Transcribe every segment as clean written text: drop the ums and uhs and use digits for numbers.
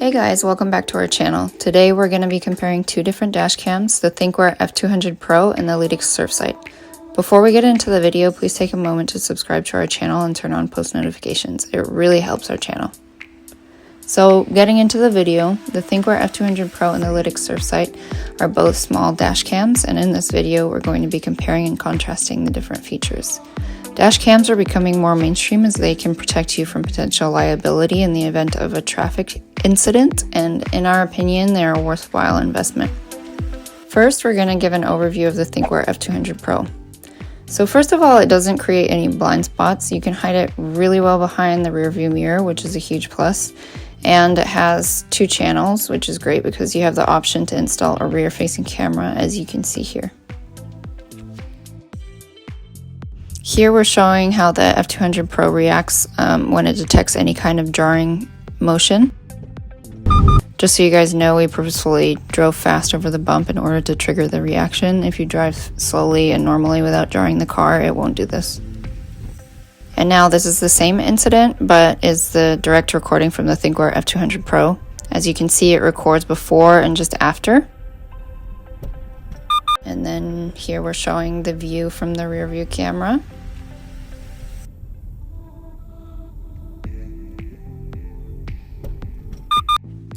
Hey guys, welcome back to our channel. Today we're going to be comparing two different dash cams, the Thinkware F200 Pro and the Lytx Surfsight. Before we get into the video, please take a moment to subscribe to our channel and turn on post notifications. It really helps our channel. So getting into the video, the Thinkware F200 Pro and the Lytx Surfsight are both small dash cams, and in this video we're going to be comparing and contrasting the different features. Dash cams are becoming more mainstream as they can protect you from potential liability in the event of a traffic incident, and in our opinion, they're a worthwhile investment. First, we're going to give an overview of the Thinkware F200 Pro. So first of all, it doesn't create any blind spots. You can hide it really well behind the rear view mirror, which is a huge plus. And it has two channels, which is great because you have the option to install a rear-facing camera, as you can see here. Here we're showing how the F200 Pro reacts when it detects any kind of jarring motion. Just so you guys know, we purposefully drove fast over the bump in order to trigger the reaction. If you drive slowly and normally without jarring the car, it won't do this. And now this is the same incident, but is the direct recording from the Thinkware F200 Pro. As you can see, it records before and just after. And then here we're showing the view from the rear view camera.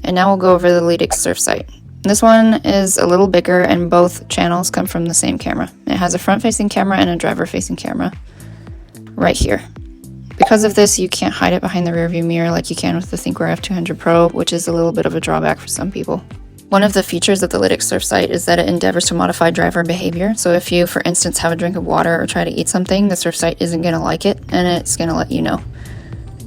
And now we'll go over the Lytx Surfsight. This one is a little bigger and both channels come from the same camera. It has a front-facing camera and a driver-facing camera right here. Because of this, you can't hide it behind the rear view mirror like you can with the Thinkware F200 Pro, which is a little bit of a drawback for some people. One of the features of the Lytx Surfsight is that it endeavors to modify driver behavior. So if you, for instance, have a drink of water or try to eat something, the Surfsight isn't going to like it, and it's going to let you know.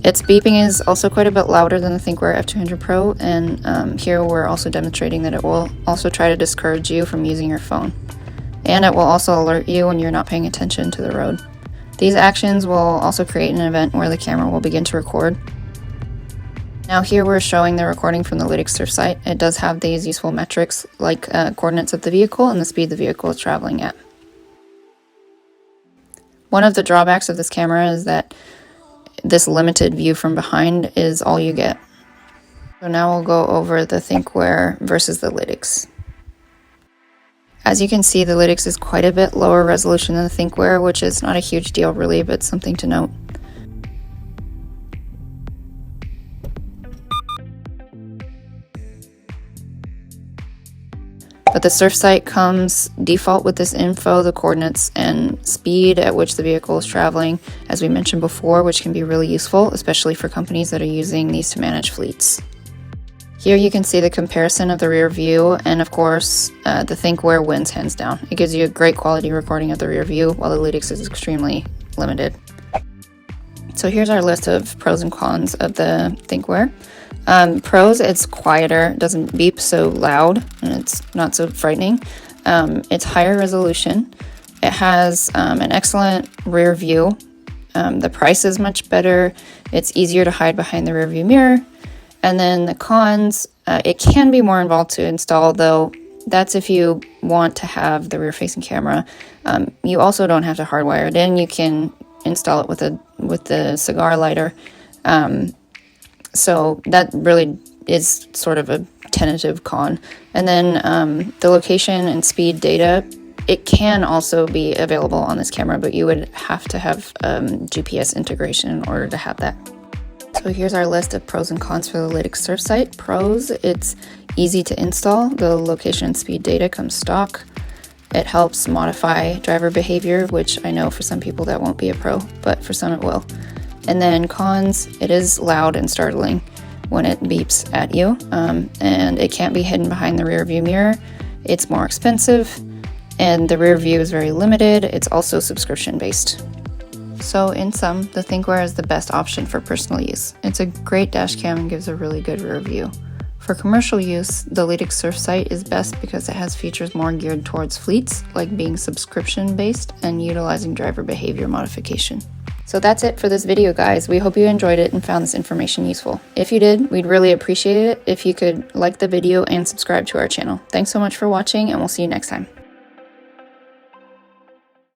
Its beeping is also quite a bit louder than the Thinkware F200 Pro, and here we're also demonstrating that it will also try to discourage you from using your phone. And it will also alert you when you're not paying attention to the road. These actions will also create an event where the camera will begin to record. Now here we're showing the recording from the Lytx Surfsight. It does have these useful metrics like coordinates of the vehicle and the speed the vehicle is traveling at. One of the drawbacks of this camera is that this limited view from behind is all you get. So now we'll go over the Thinkware versus the Lytx. As you can see, the Lytx is quite a bit lower resolution than the Thinkware, which is not a huge deal really, but something to note. But the Surfsight comes default with this info, the coordinates and speed at which the vehicle is traveling, as we mentioned before, which can be really useful, especially for companies that are using these to manage fleets. Here you can see the comparison of the rear view, and of course, the Thinkware wins hands down. It gives you a great quality recording of the rear view, while the Lytx is extremely limited. So here's our list of pros and cons of the Thinkware. Pros, it's quieter, it doesn't beep so loud, and it's not so frightening. It's higher resolution. It has an excellent rear view. The price is much better. It's easier to hide behind the rear view mirror. And then the cons, it can be more involved to install, though that's if you want to have the rear-facing camera. You also don't have to hardwire it in. You can install it with the cigar lighter. So that really is sort of a tentative con. And then the location and speed data, it can also be available on this camera, but you would have to have GPS integration in order to have that. So here's our list of pros and cons for the Lytx Surfsight. Pros, it's easy to install. The location and speed data comes stock. It helps modify driver behavior, which I know for some people that won't be a pro, but for some it will. And then cons, it is loud and startling when it beeps at you, and it can't be hidden behind the rear view mirror. It's more expensive, and the rear view is very limited. It's also subscription based. So in sum, the Thinkware is the best option for personal use. It's a great dash cam and gives a really good rear view. For commercial use, the Lytx Surfsight is best because it has features more geared towards fleets, like being subscription based and utilizing driver behavior modification. So that's it for this video, guys. We hope you enjoyed it and found this information useful. If you did, we'd really appreciate it if you could like the video and subscribe to our channel. Thanks so much for watching, and we'll see you next time.